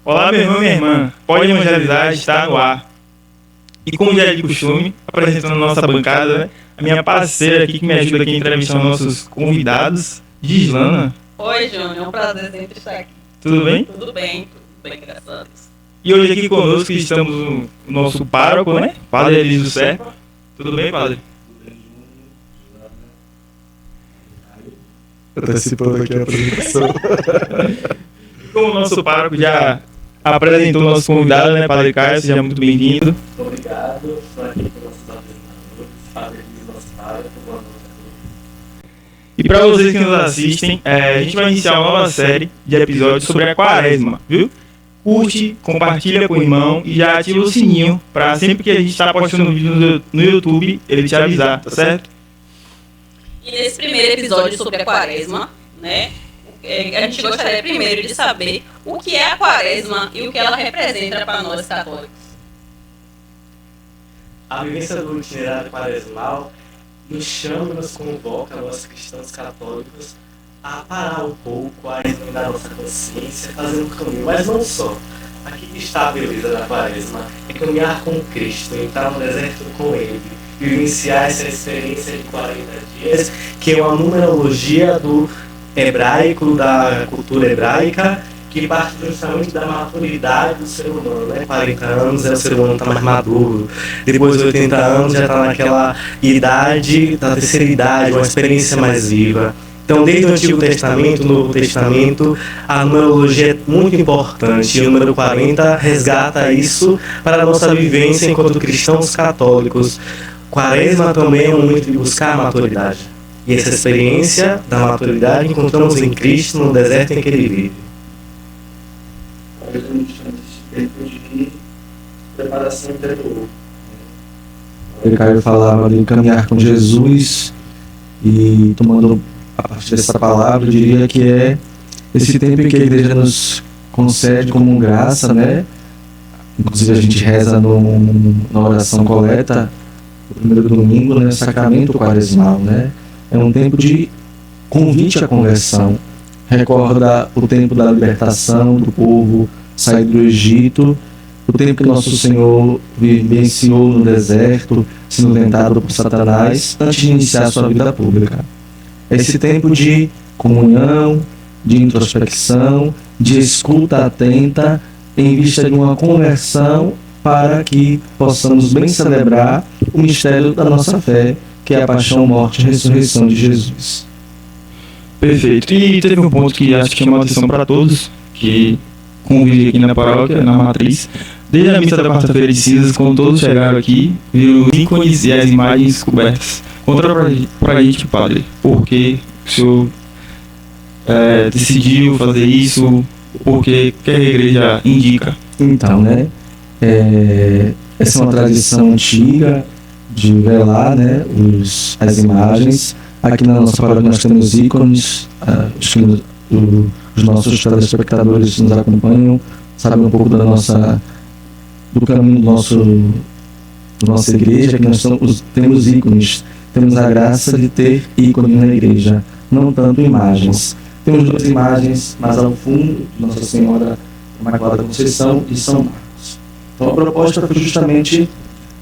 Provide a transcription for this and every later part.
Olá, meu irmão e minha irmã. Pode Evangelizar está no ar. E como já é de costume, apresentando a nossa bancada, né? A minha parceira aqui que me ajuda aqui a entrevistar os nossos convidados, Gislana. Oi, Júnior. É um prazer sempre estar aqui. Tudo bem? Tudo bem, graças a Deus. E hoje aqui conosco estamos o nosso pároco, né? Padre Elísio Serpa. Tudo bem, padre? Antecipando aqui a apresentação. Como o nosso pároco já apresentou o nosso convidado, né, Padre Caio, seja muito bem-vindo. Obrigado, estou aqui com nossos apresentadores, Padre Elísio, nosso pároco, boa noite a todos. E para vocês que nos assistem, a gente vai iniciar uma nova série de episódios sobre a Quaresma, viu? Curte, compartilha com o irmão e já ativa o sininho para sempre que a gente está postando vídeo no YouTube, ele te avisar, tá certo? E nesse primeiro episódio sobre a Quaresma, né, a gente gostaria primeiro de saber o que é a Quaresma e o que ela representa para nós católicos. A vivência do itinerário quaresmal nos chama e nos convoca, nós cristãos católicos, a parar um pouco, a examinar nossa consciência, fazer um caminho, mas não só. Aqui está a beleza da Quaresma, é caminhar com Cristo, entrar no deserto com Ele, vivenciar essa experiência de 40 dias, que é uma numerologia do hebraico, da cultura hebraica, que parte justamente da maturidade do ser humano, né? 40 anos o ser humano está mais maduro, depois de 80 anos já está naquela idade, da terceira idade, uma experiência mais viva. Então, desde o Antigo Testamento, no Novo Testamento, a numerologia é muito importante e o número 40 resgata isso para a nossa vivência enquanto cristãos católicos. Quaresma também é um momento de buscar a maturidade. E essa experiência da maturidade encontramos em Cristo no deserto em que Ele vive. Tempo de preparação interior. O Caio falava de caminhar com Jesus e tomando a partir dessa palavra, eu diria que é esse tempo em que a igreja nos concede como graça, né? Inclusive a gente reza na oração coleta, o primeiro domingo, né? Sacramento quaresmal, né? É um tempo de convite à conversão. Recorda o tempo da libertação do povo, sair do Egito, o tempo que nosso Senhor vivenciou no deserto, sendo tentado por Satanás, antes de iniciar sua vida pública. Esse tempo de comunhão, de introspecção, de escuta atenta, em vista de uma conversão, para que possamos bem celebrar o mistério da nossa fé, que é a paixão, morte e ressurreição de Jesus. Perfeito. E teve um ponto que acho que chamou a atenção para todos, que convive aqui na paróquia, na matriz. Desde a missa da quarta-feira de cinzas, quando todos chegaram aqui, viram os ícones e as imagens cobertas. Conta pra gente, padre, por que o senhor decidiu fazer isso, por que a igreja indica? Então, né, essa é uma tradição antiga de velar, né, as imagens. Aqui na nossa paróquia nós temos ícones, os nossos telespectadores nos acompanham, sabem um pouco do caminho da nossa igreja, que nós temos ícones, temos a graça de ter ícones na igreja, não tanto imagens. Temos duas imagens mais ao fundo, Nossa Senhora Imaculada Conceição e São Marcos. Então a proposta foi justamente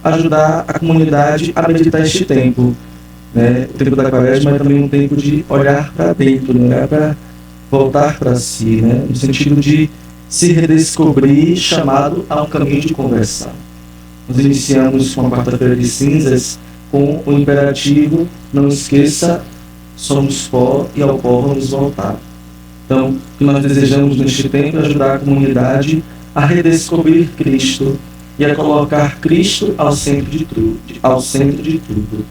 ajudar a comunidade a meditar este tempo, né? O tempo da Quaresma é também um tempo de olhar para dentro, né? Para voltar para si, né? No sentido de se redescobrir, chamado a um caminho de conversão. Nós iniciamos com a quarta-feira de cinzas com o imperativo: não esqueça, somos pó e ao pó vamos voltar. Então, o que nós desejamos neste tempo é ajudar a comunidade a redescobrir Cristo e a colocar Cristo ao centro de tudo.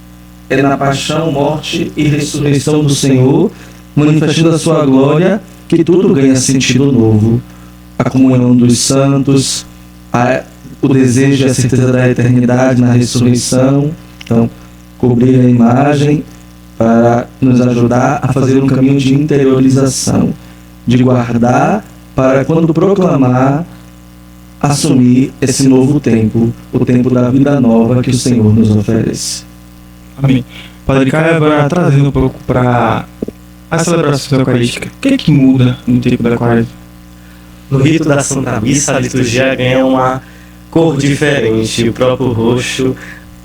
É na paixão, morte e ressurreição do Senhor, manifestando a sua glória, que tudo ganha sentido novo. A comunhão dos santos, o desejo e a certeza da eternidade na ressurreição. Então, cobrir a imagem para nos ajudar a fazer um caminho de interiorização, de guardar para, quando proclamar, assumir esse novo tempo, o tempo da vida nova que o Senhor nos oferece. Amém. Padre Caio, agora trazendo um pouco para a celebração eucarística, o que é que muda no tempo da Quaresma? No rito da Santa Missa, a liturgia ganha uma cor diferente, o próprio roxo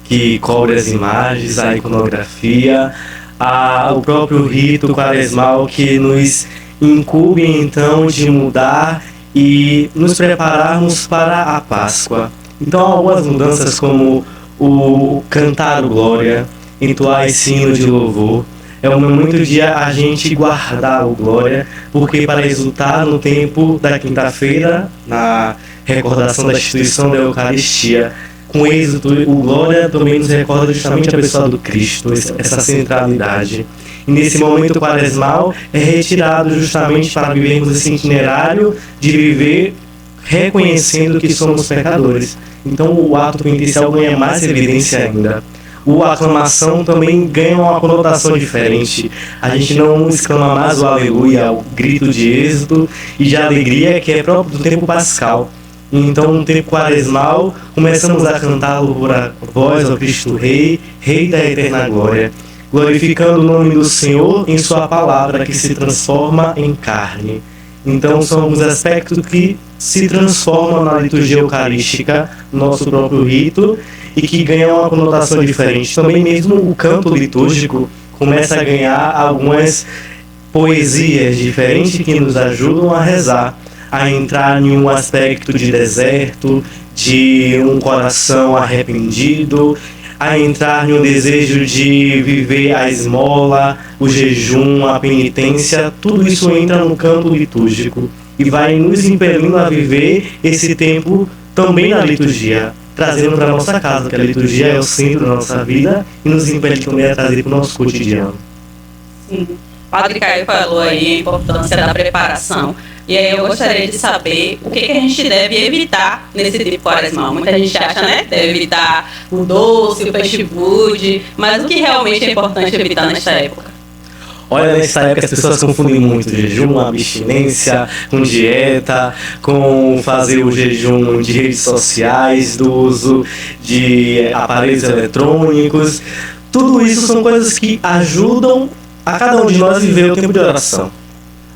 que cobre as imagens, a iconografia, o próprio rito quaresmal que nos incube então de mudar e nos prepararmos para a Páscoa. Então, algumas mudanças como o cantar o glória, entoar esse hino de louvor. É um momento de a gente guardar o glória, porque para exultar no tempo da quinta-feira, na recordação da instituição da Eucaristia, com êxito, o glória também nos recorda justamente a pessoa do Cristo, essa centralidade. E nesse momento quaresmal é retirado justamente para vivermos esse itinerário de viver reconhecendo que somos pecadores. Então o ato penitencial ganha mais evidência ainda. A aclamação também ganha uma conotação diferente. A gente não exclama mais o aleluia, o grito de êxito e de alegria que é próprio do tempo pascal. Então, no tempo quaresmal, começamos a cantá-lo por a voz ao Cristo Rei, Rei da eterna glória, glorificando o nome do Senhor em sua palavra que se transforma em carne. Então, são alguns aspectos que se transformam na liturgia eucarística, nosso próprio rito, e que ganham uma conotação diferente. Também mesmo o canto litúrgico começa a ganhar algumas poesias diferentes que nos ajudam a rezar, a entrar em um aspecto de deserto, de um coração arrependido, a entrar em um desejo de viver a esmola, o jejum, a penitência. Tudo isso entra no canto litúrgico e vai nos impelindo a viver esse tempo também na liturgia, trazendo para a nossa casa, que a liturgia é o centro da nossa vida e nos impele também a trazer para o nosso cotidiano. Sim. O Padre Caio falou aí a importância da preparação. E aí eu gostaria de saber o que a gente deve evitar nesse tempo quaresmal. Muita gente acha, né? Deve evitar o doce, o fast food, mas o que realmente é importante evitar nesta época? Olha, nessa época as pessoas confundem muito jejum, abstinência, com dieta, com fazer o jejum de redes sociais, do uso de aparelhos eletrônicos. Tudo isso são coisas que ajudam a cada um de nós viver o tempo de oração.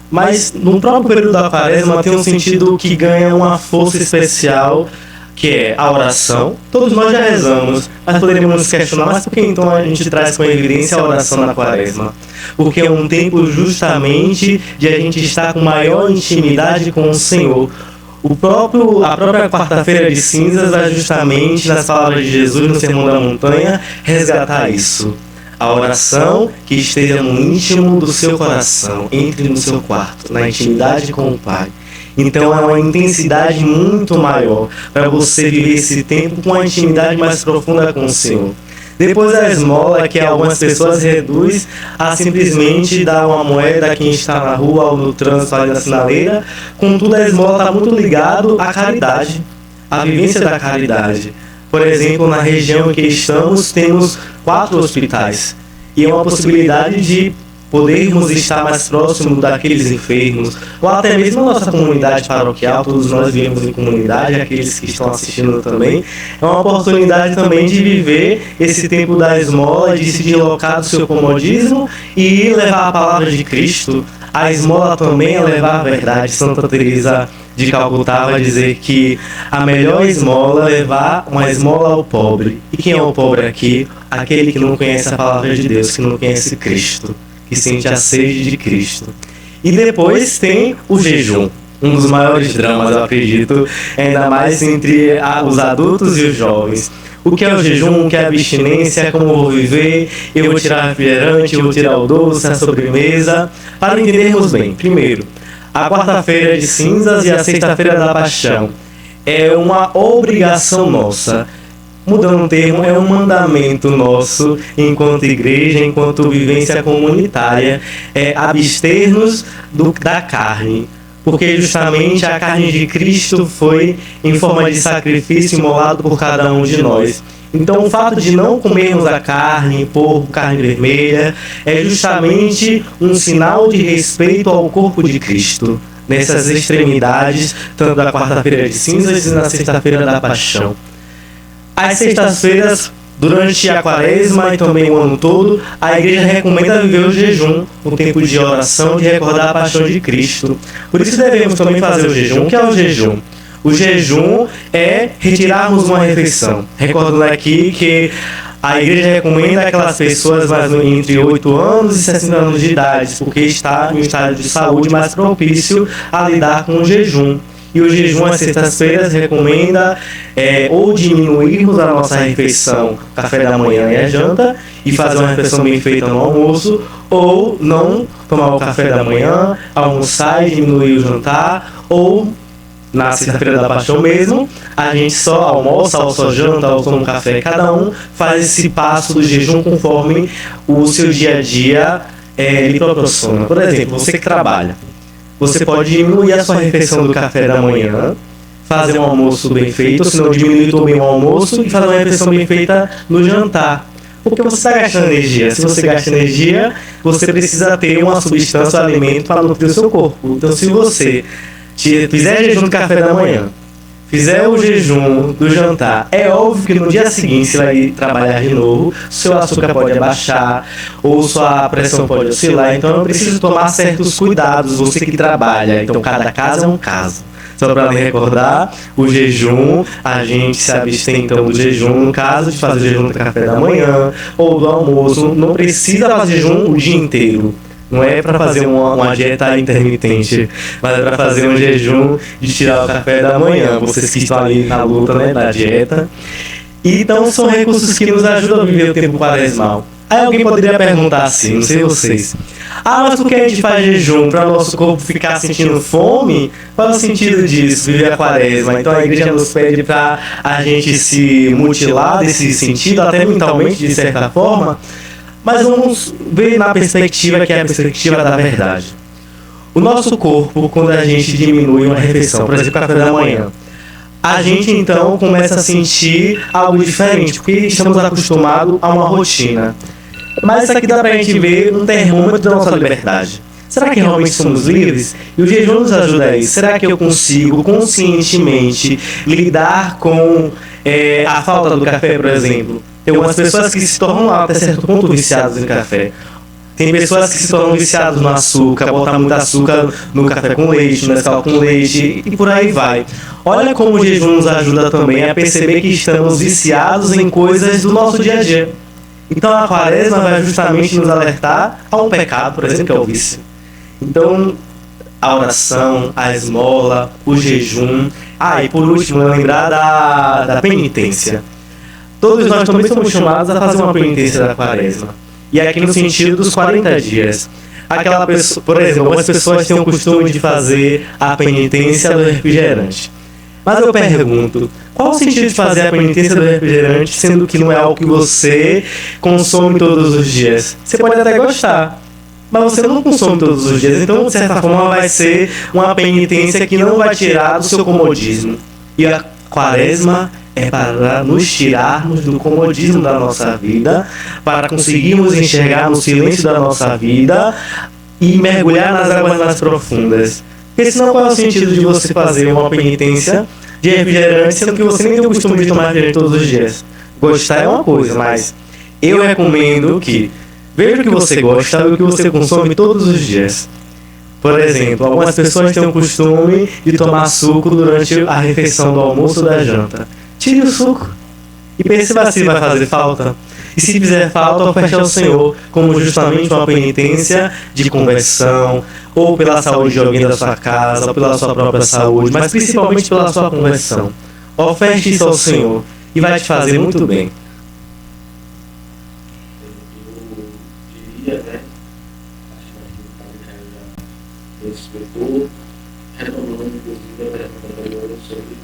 Mas no próprio período da quaresma tem um sentido que ganha uma força especial, que é a oração. Todos nós já rezamos, mas poderíamos nos questionar, mas por que então a gente traz com evidência a oração na quaresma? Porque é um tempo justamente de a gente estar com maior intimidade com o Senhor. A própria quarta-feira de cinzas vai justamente, nas palavras de Jesus no Sermão da Montanha, resgatar isso. A oração que esteja no íntimo do seu coração, entre no seu quarto, na intimidade com o Pai. Então é uma intensidade muito maior para você viver esse tempo com uma intimidade mais profunda com o Senhor. Depois a esmola, que algumas pessoas reduz a simplesmente dar uma moeda a quem está na rua ou no trânsito ali na sinaleira. Contudo, a esmola está muito ligado à caridade, à vivência da caridade. Por exemplo, na região em que estamos, temos 4 hospitais. E é uma possibilidade de podermos estar mais próximo daqueles enfermos, ou até mesmo a nossa comunidade paroquial. Todos nós vivemos em comunidade, aqueles que estão assistindo também. É uma oportunidade também de viver esse tempo da esmola, de se deslocar do seu comodismo e levar a palavra de Cristo. A esmola também é levar a verdade. Santa Teresa de Calcutá vai dizer que a melhor esmola é levar uma esmola ao pobre. E quem é o pobre aqui? Aquele que não conhece a palavra de Deus, que não conhece Cristo, que sente a sede de Cristo. E depois tem o jejum, um dos maiores dramas, eu acredito, ainda mais entre os adultos e os jovens. O que é o jejum, o que é a abstinência, como eu vou viver, eu vou tirar refrigerante, eu vou tirar o doce, a sobremesa, para entendermos bem. Primeiro, a quarta-feira de cinzas e a sexta-feira da paixão é uma obrigação nossa. Mudando o termo, é um mandamento nosso, enquanto igreja, enquanto vivência comunitária, é abster-nos da carne. Porque justamente a carne de Cristo foi em forma de sacrifício imolado por cada um de nós. Então o fato de não comermos a carne, porco, carne vermelha, é justamente um sinal de respeito ao corpo de Cristo, nessas extremidades, tanto da quarta-feira de cinzas e na sexta-feira da paixão. As sextas-feiras Durante a quaresma e também o ano todo, a igreja recomenda viver o jejum, um tempo de oração, de recordar a paixão de Cristo. Por isso devemos também fazer o jejum. O que é o jejum? O jejum é retirarmos uma refeição. Recordando aqui que a igreja recomenda aquelas pessoas mais entre 8 anos e 60 anos de idade, porque está em um estado de saúde mais propício a lidar com o jejum. E o jejum às sextas-feiras recomenda ou diminuirmos a nossa refeição, café da manhã e a janta, e fazer uma refeição bem feita no almoço, ou não tomar o café da manhã, almoçar e diminuir o jantar, ou na sexta-feira da paixão mesmo, a gente só almoça, ou só janta, ou toma um café. Cada um faz esse passo do jejum conforme o seu dia a dia lhe proporciona. Por exemplo, você que trabalha, você pode diminuir a sua refeição do café da manhã, fazer um almoço bem feito, ou se não diminuir também o almoço e fazer uma refeição bem feita no jantar. Porque você está gastando energia. Se você gasta energia, você precisa ter uma substância, um alimento para nutrir o seu corpo. Então, se você fizer jejum do café da manhã, fizer o jejum do jantar, é óbvio que no dia seguinte você vai trabalhar de novo, seu açúcar pode abaixar, ou sua pressão pode oscilar, então é preciso tomar certos cuidados, você que trabalha, então cada caso é um caso. Só para recordar, o jejum, a gente se abstém então do jejum, no caso de fazer o jejum do café da manhã, ou do almoço, não precisa fazer jejum o dia inteiro. Não é para fazer uma dieta intermitente, mas é para fazer um jejum de tirar o café da manhã. Vocês que estão ali na luta, né, da dieta. Então são recursos que nos ajudam a viver o tempo quaresmal. Aí alguém poderia perguntar assim, não sei vocês: mas por que a gente faz jejum? Para o nosso corpo ficar sentindo fome? Qual é o sentido disso, viver a quaresma? Então a igreja nos pede para a gente se mutilar desse sentido, até mentalmente, de certa forma. Mas vamos ver na perspectiva que é a perspectiva da verdade. O nosso corpo, quando a gente diminui uma refeição, por exemplo, café da manhã, a gente então começa a sentir algo diferente, porque estamos acostumados a uma rotina. Mas isso aqui dá pra gente ver um termômetro da nossa liberdade. Será que realmente somos livres? E o jejum nos ajuda a isso. Será que eu consigo conscientemente lidar com a falta do café, por exemplo? Tem algumas pessoas que se tornam até certo ponto viciadas em café. Tem pessoas que se tornam viciadas no açúcar, botam muito açúcar no café com leite, no Nescau com leite e por aí vai. Olha como o jejum nos ajuda também a perceber que estamos viciados em coisas do nosso dia a dia. Então a quaresma vai justamente nos alertar a um pecado, por exemplo, que é o vício. Então a oração, a esmola, o jejum. E por último, lembrar da penitência. Todos nós também somos chamados a fazer uma penitência da quaresma. E aqui no sentido dos 40 dias. Aquela pessoa, por exemplo, algumas pessoas têm o costume de fazer a penitência do refrigerante. Mas eu pergunto, qual o sentido de fazer a penitência do refrigerante, sendo que não é algo que você consome todos os dias? Você pode até gostar, mas você não consome todos os dias. Então, de certa forma, vai ser uma penitência que não vai tirar do seu comodismo. E a quaresma é para nos tirarmos do comodismo da nossa vida, para conseguirmos enxergar no silêncio da nossa vida e mergulhar nas águas mais profundas. Porque senão qual é o sentido de você fazer uma penitência de refrigerante, sendo que você nem tem o costume de tomar refrigerante todos os dias? Gostar é uma coisa, mas eu recomendo que veja o que você gosta e o que você consome todos os dias. Por exemplo, algumas pessoas têm o costume de tomar suco durante a refeição do almoço ou da janta. Tire o suco e perceba se vai fazer falta. E se fizer falta, oferece ao Senhor como justamente uma penitência de conversão, ou pela saúde de alguém da sua casa, ou pela sua própria saúde, mas principalmente pela sua conversão. Oferte isso ao Senhor e vai te fazer muito bem. Eu diria, né? Acho que o explicou, retomando inclusive a pergunta anterior sobre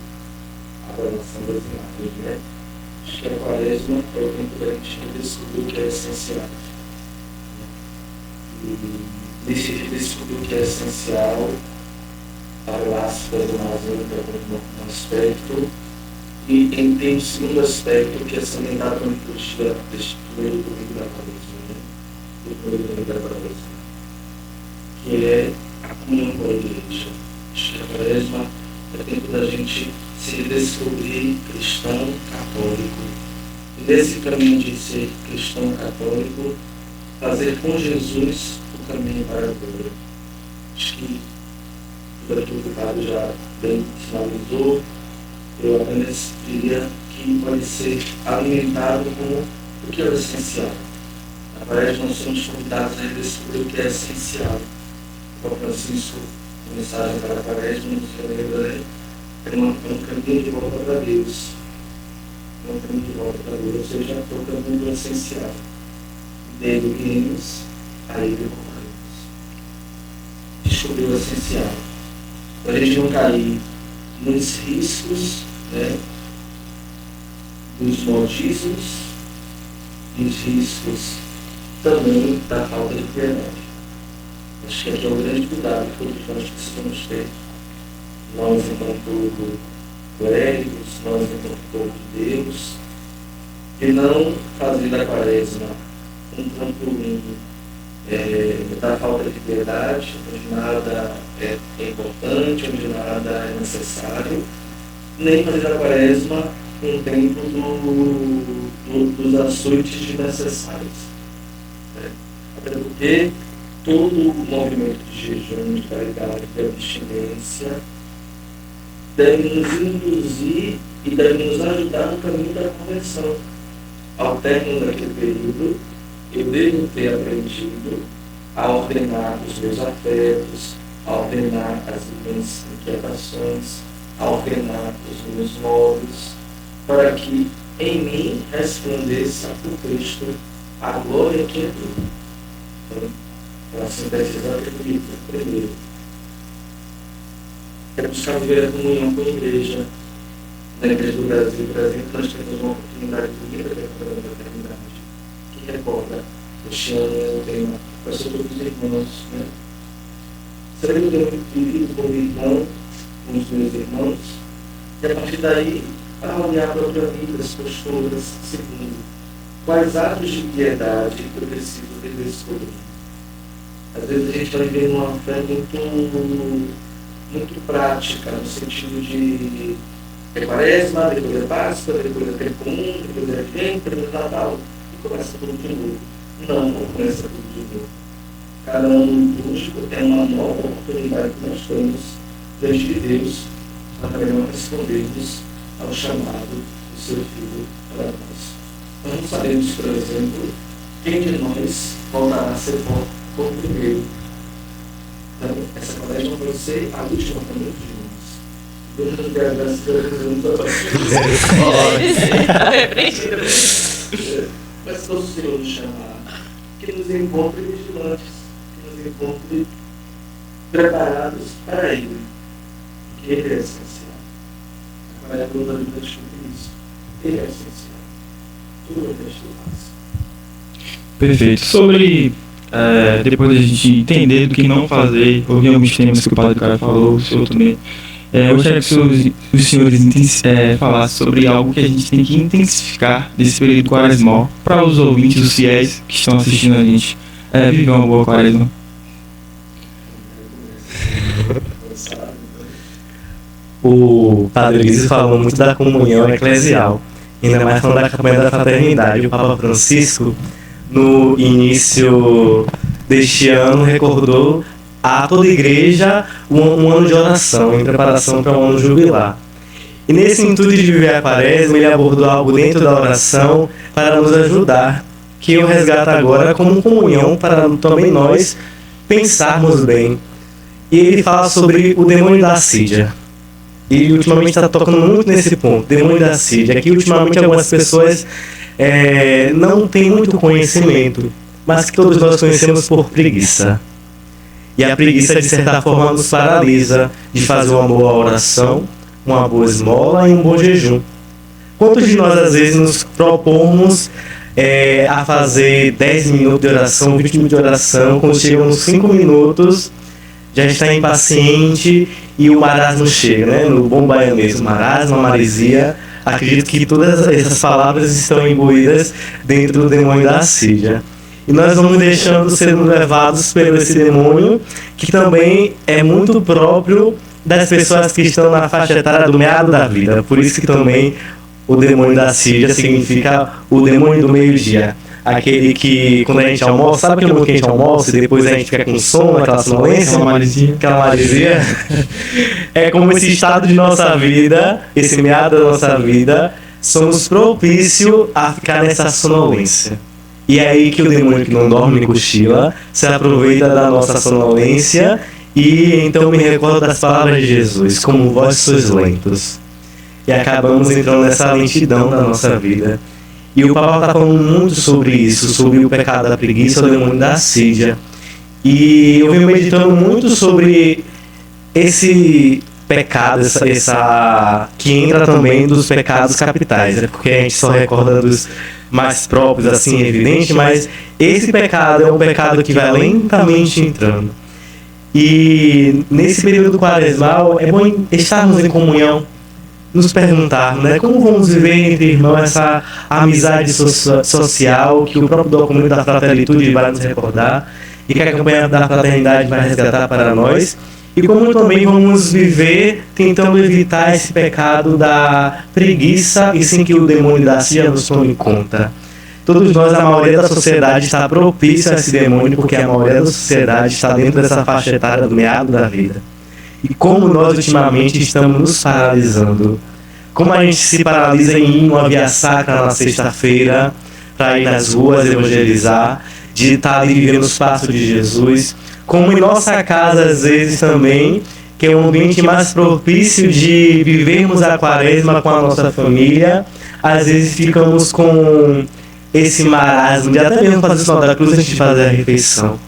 a adoração das imagens, né? Acho que a quaresma é o tempo da gente descobrir o que é essencial. E nesse descobrir o que é essencial, falar-se das imagens como um aspecto, e tem um segundo aspecto que é também dado no curso deste primeiro domingo da quaresma, né? Do primeiro domingo da quaresma, que é a comunhão com a igreja. Acho que a quaresma é tempo da gente se descobrir cristão, católico, nesse caminho de ser cristão católico, fazer com Jesus o caminho para a glória. Acho que tudo aquilo que o Padre já bem sinalizou, eu apenas diria que pode ser alimentado com o que é o essencial. Na Quaresma nós somos convidados a redescobrir o que é essencial. O Papa Francisco, a mensagem para a Quaresma, nos relembra, é um caminho de volta para Deus. É um caminho de volta para Deus, ou seja, é o caminho do essencial. Dele viemos, a ele voltaremos. Descobrir o essencial. Para a gente não cair nos riscos, né, dos modismos, dos riscos também da falta de piedade. Acho que aqui é o grande cuidado que todos nós precisamos ter. Nós, enquanto clérigos, nós, enquanto povo de Deus, e não fazer da Quaresma um trampolim da falta de piedade, onde nada é importante, onde nada é necessário, nem fazer da Quaresma um tempo dos açoites desnecessários. Até porque todo o movimento de jejum, de caridade, de abstinência deve nos induzir e deve nos ajudar no caminho da conversão. Ao término daquele período, eu devo ter aprendido a ordenar os meus afetos, a ordenar as minhas inquietações, a ordenar os meus modos, para que em mim resplandeça o Cristo, a glória que é tudo. Então, para sintetizar o livro, primeiro, é buscar viver a comunhão com a igreja. Na Igreja do Brasil, por exemplo, nós temos uma oportunidade bonita de recuperar a fraternidade, que recorda este ano o tema para sobre os irmãos. Né? Será que eu tenho vivido como irmão com os meus irmãos? E a partir daí, avaliar a própria vida, as posturas, segundo quais atos de piedade eu preciso redescobrir. Às vezes a gente vai viver uma fé muito prática, no sentido de Quaresma, depois é Páscoa, depois é Tempo Comum, depois é Advento, depois é Natal, e começa tudo de novo. Não começa tudo de novo. Cada ano litúrgico é uma nova oportunidade que nós temos diante de Deus para respondermos ao chamado do seu Filho para nós. Nós não sabemos, por exemplo, quem de nós voltará a ser por primeiro. Então, essa Quaresma vai ser a última para muitos de nós. Mas quando o Senhor nos chamar, que nos encontre vigilantes, que nos encontre preparados para Ele, porque Ele é essencial. A Quaresma da vida descobre isso. Ele é essencial. Tudo o resto passa. Perfeito. Sobre depois a gente entender do que não fazer, ouvir alguns temas que o Padre Caio falou, o senhor também. Eu gostaria que os senhores falassem sobre algo que a gente tem que intensificar desse período quaresmal para os ouvintes, os fiéis que estão assistindo a gente viver uma boa quaresma. O Padre Elísio falou muito da comunhão eclesial, ainda mais falando da campanha da fraternidade. O Papa Francisco, no início deste ano, recordou a toda a igreja um ano de oração, em preparação para o ano jubilar. E nesse intuito de viver a Quaresma, ele abordou algo dentro da oração para nos ajudar, que eu resgato agora como comunhão para também nós pensarmos bem. E ele fala sobre o demônio da assídia. E ultimamente está tocando muito nesse ponto, demônio da assídia. Aqui ultimamente algumas pessoas não têm muito conhecimento, mas que todos nós conhecemos por preguiça. E a preguiça, de certa forma, nos paralisa de fazer uma boa oração, uma boa esmola e um bom jejum. Quantos de nós, às vezes, nos propomos a fazer 10 minutos de oração, 20 minutos de oração, quando chegam nos 5 minutos, já está impaciente e o marasmo chega, né? No bom baianês, marasmo, maresia. Acredito que todas essas palavras estão imbuídas dentro do demônio da assídia. E nós vamos deixando sendo levados pelo esse demônio, que também é muito próprio das pessoas que estão na faixa etária do meado da vida. Por isso que também o demônio da Síria significa o demônio do meio-dia. Aquele que, quando a gente almoça, sabe aquele momento que a gente almoça e depois a gente fica com sono, aquela sonolência? Aquela maresia. É como esse estado de nossa vida, esse meado da nossa vida, somos propícios a ficar nessa sonolência. E é aí que o demônio que não dorme nem cochila se aproveita da nossa sonolência e então me recorda das palavras de Jesus, como vós sois lentos. E acabamos entrando nessa lentidão da nossa vida. E o Papa está falando muito sobre isso, sobre o pecado da preguiça, o demônio da assídia. E eu venho meditando muito sobre esse pecado, essa que entra também dos pecados capitais, né? Porque a gente só recorda dos mais próprios, assim, evidente, mas esse pecado é um pecado que vai lentamente entrando. E nesse período quaresmal é bom estarmos em comunhão, nos perguntar, né, como vamos viver entre irmãos essa amizade social que o próprio documento da Fraternitude vai nos recordar e que a campanha da fraternidade vai resgatar para nós, e como também vamos viver tentando evitar esse pecado da preguiça e sem que o demônio da Síria nos tome conta. Todos nós, a maioria da sociedade está propícia a esse demônio, porque a maioria da sociedade está dentro dessa faixa etária do meado da vida. E como nós ultimamente estamos nos paralisando. Como a gente se paralisa em ir numa via sacra na sexta-feira, para ir nas ruas evangelizar, de estar ali vivendo os passos de Jesus. Como em nossa casa, às vezes também, que é um ambiente mais propício de vivermos a quaresma com a nossa família, às vezes ficamos com esse marasmo de até mesmo fazer o sinal da cruz antes de fazer a refeição.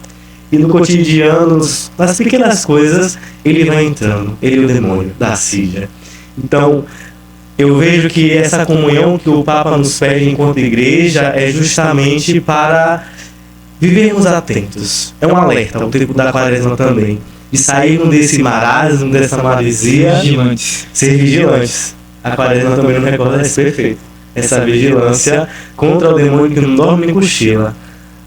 E no cotidiano, nas pequenas coisas, ele vai entrando, ele é o demônio da Síria. Então, eu vejo que essa comunhão que o Papa nos pede enquanto igreja é justamente para vivermos atentos. É um alerta, o tempo da quaresma também. De sairmos desse marasmo, dessa maresia, ser vigilantes. A quaresma também não recorda esse perfeito. Essa vigilância contra o demônio que não dorme nem cochila.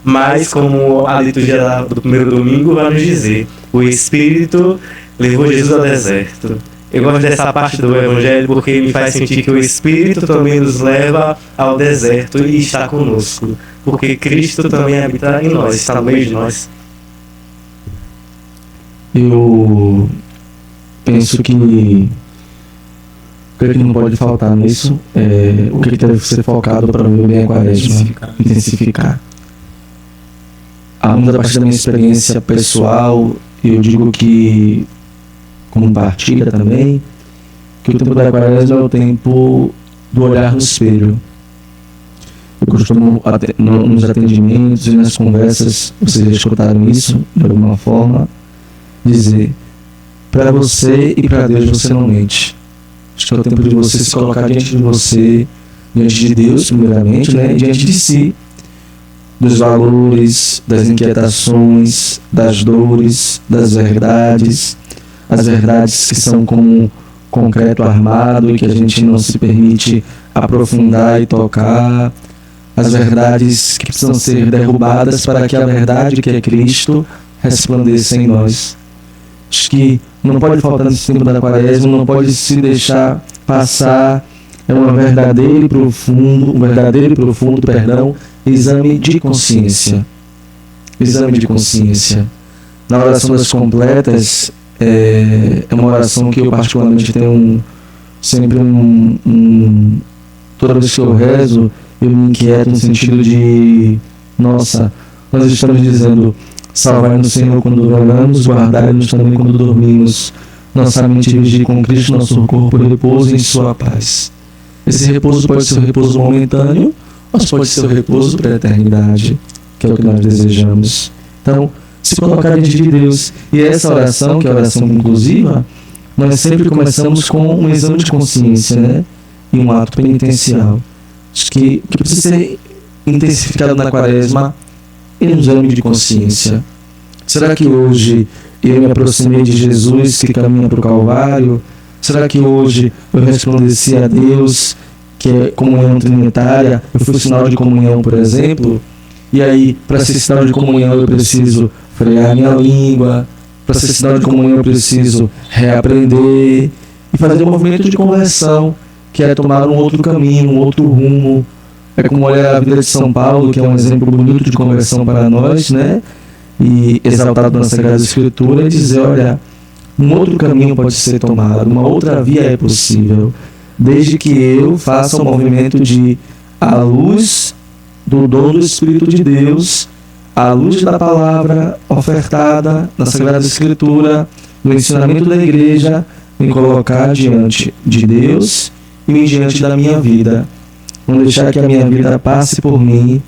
Mas, como a liturgia do primeiro domingo vai nos dizer, o Espírito levou Jesus ao deserto. Eu gosto dessa parte do Evangelho porque me faz sentir que o Espírito também nos leva ao deserto e está conosco. Porque Cristo também habita em nós, está no meio de nós. Eu penso que o que não pode faltar nisso é o que deve ser focado para viver bem a quaresma, intensificar. A partir da minha experiência pessoal, eu digo que, como partilha também, que o tempo da quaresma é o tempo do olhar no espelho. Eu costumo, nos atendimentos e nas conversas, vocês já escutaram isso, de alguma forma, dizer, para você e para Deus você não mente. Acho que é o tempo de você se colocar diante de você, diante de Deus, primeiramente, né, e diante de si, dos valores, das inquietações, das dores, das verdades, as verdades que são como concreto armado e que a gente não se permite aprofundar e tocar, as verdades que precisam ser derrubadas para que a verdade que é Cristo resplandeça em nós. Acho que não pode faltar nesse tempo da quaresma, não pode se deixar passar um verdadeiro e profundo, exame de consciência. Exame de consciência. Na oração das completas, é uma oração que eu particularmente tenho sempre toda vez que eu rezo, eu me inquieto no sentido de, nossa, nós estamos dizendo, salvai-nos, Senhor, quando velamos, guardai-nos também quando dormimos. Nossa mente vigie com Cristo, nosso corpo repousa em sua paz. Esse repouso pode ser um repouso momentâneo, mas pode ser um repouso para a eternidade, que é o que nós desejamos. Então, se colocar diante de Deus. E essa oração, que é a oração inclusiva, nós sempre começamos com um exame de consciência, né? E um ato penitencial. Acho que precisa ser intensificado na quaresma e um exame de consciência. Será que hoje eu me aproximei de Jesus que caminha para o Calvário? Será que hoje eu resplandeci a Deus, que é comunhão trinitária? Eu fui sinal de comunhão, por exemplo? E aí, para ser sinal de comunhão, eu preciso frear minha língua. Para ser sinal de comunhão, eu preciso reaprender e fazer um movimento de conversão, quer tomar um outro caminho, um outro rumo. É como olhar a vida de São Paulo, que é um exemplo bonito de conversão para nós, né? E exaltado na Sagrada Escritura, e dizer, olha, um outro caminho pode ser tomado, uma outra via é possível, desde que eu faça o movimento de, à luz do dom do Espírito de Deus, à luz da palavra ofertada na Sagrada Escritura, no ensinamento da igreja, me colocar diante de Deus e diante da minha vida. Não deixar que a minha vida passe por mim,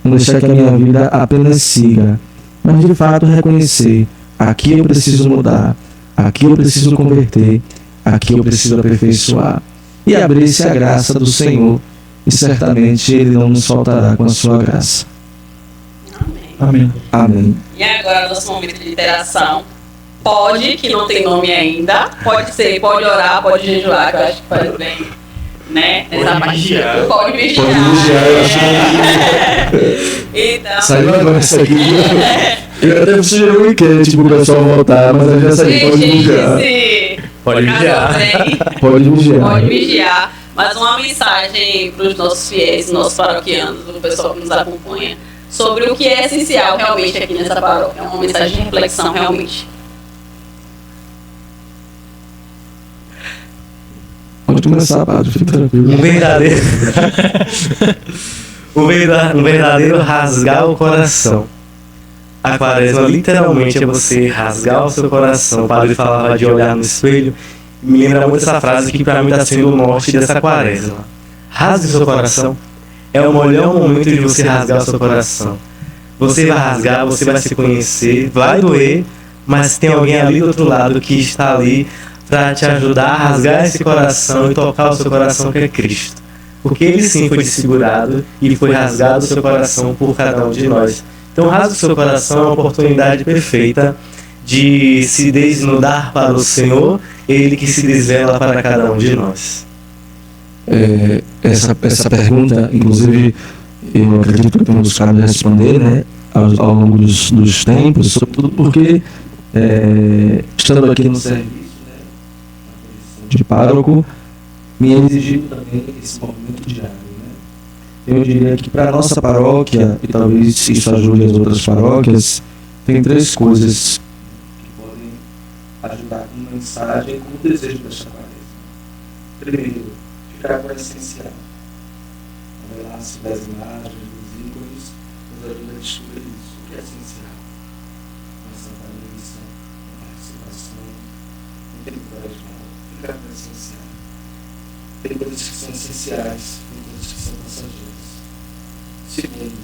não deixar que a minha vida apenas siga, mas de fato reconhecer, aqui eu preciso mudar, aqui eu preciso converter, aqui eu preciso aperfeiçoar. E abrir-se a graça do Senhor, e certamente Ele não nos faltará com a sua graça. Amém. Amém. E agora, nosso momento de interação. Pode, que não tem nome ainda, pode ser, pode orar, pode jejuar, que eu acho que faz bem, né? Pode vigiar. Pode vigiar. Pode vigiar, eu acho Então, saiu agora isso aqui. Eu até sugeri uma enquete pro pessoal votar, mas eu já saí, pode vigiar. Pode vigiar. Pode vigiar. Pode vigiar. Mas uma mensagem para os nossos fiéis, nossos paroquianos, o pessoal que nos acompanha, sobre o que é essencial realmente aqui nessa paróquia. É uma mensagem de reflexão realmente. Pode começar, padre, fique tranquilo. Um verdadeiro rasgar o coração. A quaresma literalmente é você rasgar o seu coração. O padre falava de olhar no espelho. Me lembra muito essa frase que para mim está sendo o norte dessa quaresma. Rasgue o seu coração. É o melhor momento de você rasgar o seu coração. Você vai rasgar, você vai se conhecer, vai doer, mas tem alguém ali do outro lado que está ali para te ajudar a rasgar esse coração e tocar o seu coração, que é Cristo. Porque Ele sim foi desfigurado e foi rasgado o seu coração por cada um de nós. Então, rasga o seu coração, é uma oportunidade perfeita de se desnudar para o Senhor, Ele que se desvela para cada um de nós. Essa pergunta, inclusive, eu acredito que temos buscado responder, né, ao longo dos tempos, sobretudo porque, estando aqui no serviço, né, de pároco, me é exigido também esse movimento diário. Né? Eu diria que para a nossa paróquia, e talvez isso ajude as outras paróquias, tem 3 coisas que podem ajudar com mensagem, com o desejo desta quaresma. Primeiro, ficar com o essencial. A relação das imagens, dos ícones, nos ajuda a descobrir isso, o que é essencial. Uma santa missa, uma participação, um tempo quaresmal. Ficar com o essencial. Tem coisas que são essenciais, tem coisas que são passageiras. Segundo,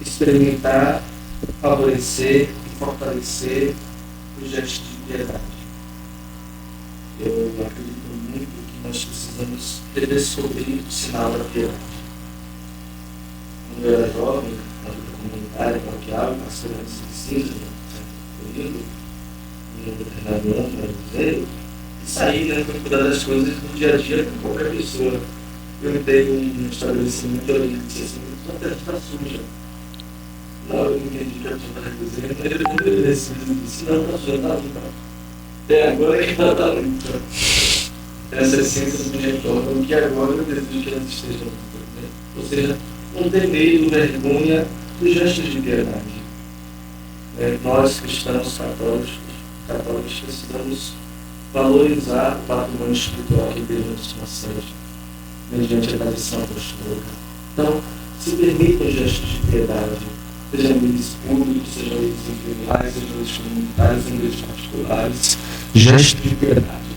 experimentar, favorecer e fortalecer os gestos de piedade. Eu acredito muito que nós precisamos redescobrir o sinal da piedade. Quando eu era jovem, na vida comunitária, paroquial, pastor de cinza, período, em um determinado ano, para dizer, e saí, né, para cuidar das coisas do dia a dia com qualquer pessoa. Eu entrei em um estabelecimento e eu disse assim, sua terra está suja. Não, eu não entendi o que a pessoa estava dizendo, ele poderia disse, não, está suja, está limpa. Até agora que ela está limpa. Essa essência do retorno, que agora eu desejo que elas estejam limpas. Né? Ou seja, não ter medo, vergonha dos gestos de piedade. Nós, cristãos católicos, precisamos valorizar o patrimônio espiritual que Deus nos concede, mediante a tradição apostólica. Então, se permitam gestos de piedade, sejam eles públicos, sejam eles individuais, sejam eles comunitários, sejam eles particulares, gestos de piedade.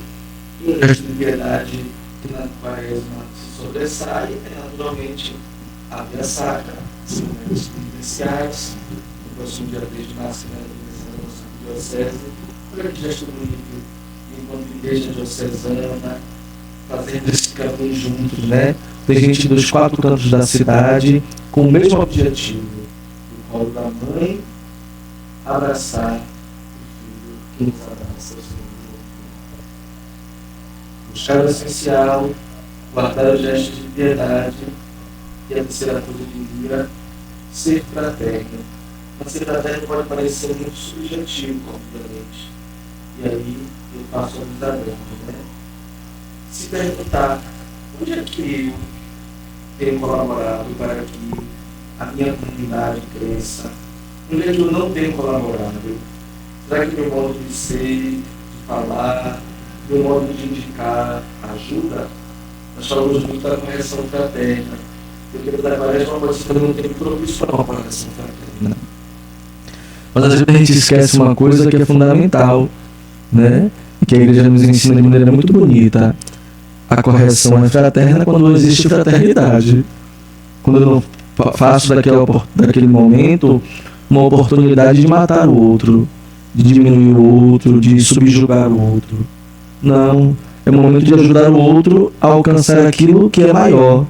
E um gesto de piedade que na quaresma se sobressai é naturalmente a via sacra, os momentos penitenciais, o próximo dia 3 de março, da nossa diocese, olha que gesto bonito, enquanto igreja diocesana, fazendo esse caminho juntos, né? Tem gente dos 4 cantos da cidade com o mesmo objetivo, o colo da mãe, abraçar o filho que nos abraça, o Senhor. Buscar o essencial, guardar os gestos de piedade, e a terceira coisa eu diria, ser fraterno. Mas ser fraterno pode parecer muito subjetivo, obviamente. E aí eu faço a luz aberta, né? se perguntar onde é que eu tenho colaborado para que a minha comunidade cresça, onde é que eu não tenho colaborado. Será que meu modo de ser, de falar, meu modo de indicar ajuda? Nós falamos muito da correção fraterna. Porque o da quaresma pode ser também um tempo propício para uma correção fraterna. Mas às vezes a gente esquece uma coisa que é fundamental, né? E que a igreja nos ensina de maneira muito bonita. A correção é fraterna quando não existe fraternidade. Quando eu não faço daquele momento uma oportunidade de matar o outro, de diminuir o outro, de subjugar o outro. Não. É o momento de ajudar o outro a alcançar aquilo que é maior.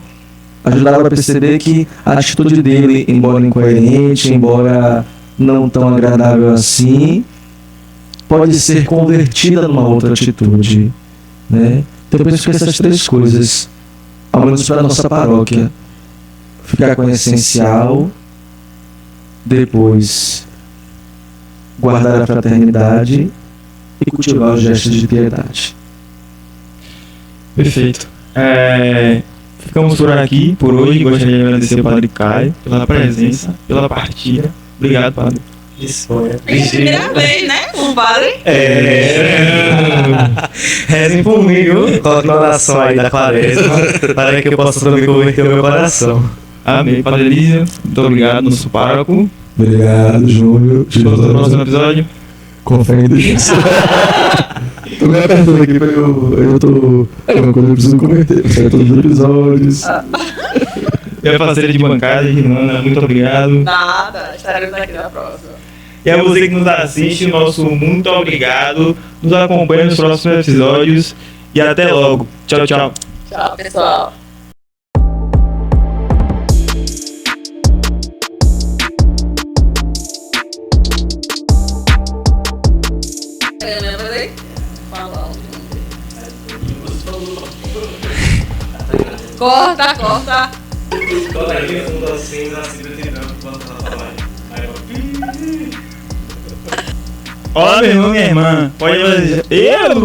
Ajudar a perceber que a atitude dele, embora incoerente, embora não tão agradável assim, pode ser convertida numa outra atitude, né? Então eu penso que essas três coisas, ao menos para a nossa paróquia, ficar com o essencial, depois guardar a fraternidade e cultivar os gestos de piedade. Perfeito. Ficamos por aqui por hoje. Gostaria de agradecer ao Padre Caio pela presença, pela partilha. Obrigado, Padre. Disponha. Primeira vez, né? Um padre. Rezem por mim, viu? Coloque na oração aí da quaresma, para que eu possa também converter o meu coração. Amém. Padre Elísio, muito obrigado, nosso pároco. Obrigado, Júnior. Nos vemos no próximo episódio. Com fé em Deus. Tô me apertando aqui, eu tô. Quando eu preciso converter. Sai todos os episódios. Minha parceira de bancada, Irmã, muito obrigado. Nada, estaremos aqui na próxima. E a você que nos assiste, o nosso muito obrigado. Nos acompanhe nos próximos episódios. E até logo. Tchau, tchau. Tchau, pessoal. Corta, corta. Coloca aqui no fundo assim, nascido de branco, bota na palavra. Olá, meu irmão, minha irmã. Pode fazer. Jesus,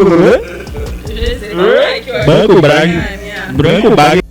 Branco Braga. Branco Braga.